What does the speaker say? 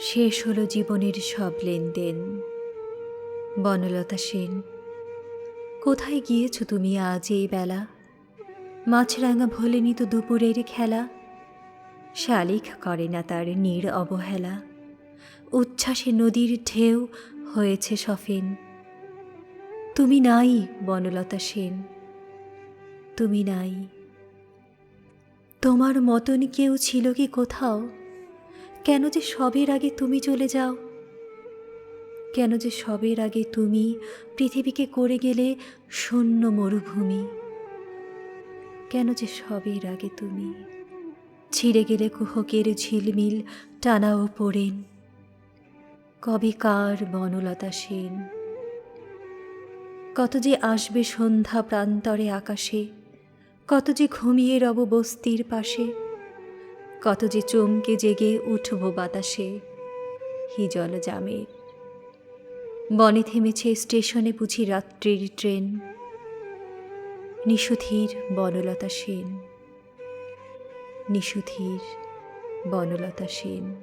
শেষ হলো জীবনের সব লেনদেন। বনলতা সেন, কোথায় গিয়েছ তুমি আজ এই বেলা? মাছরাঙা ভোলেনি তো দুপুরের খেলা। শালিক করে না তার নীড় অবহেলা। উচ্ছ্বাসে নদীর ঢেউ হয়েছে সফেন। তুমি নাই বনলতা সেন, তুমি নাই। তোমার মতন কেউ ছিল কি কোথাও? কেন যে সবের আগে তুমি চলে যাও? কেন যে সবের আগে তুমি পৃথিবীকে করে গেলে শূন্য মরুভূমি? কেন যে সবের আগে তুমি ছিঁড়ে গেলে কুহকের ঝিলমিল টানাও পড়েন? কবে কার বনলতা সেন? কত যে আসবে সন্ধ্যা প্রান্তরে আকাশে, কত যে ঘুমিয়ে রব বস্তির পাশে, কত যে চমকে জেগে উঠব বাতাসে হিজল জামে। বনে থেমেছে স্টেশনে বুঝি রাত্রির ট্রেন। নিশুধীর বনলতা সেন, নিশুধীর বনলতা সেন।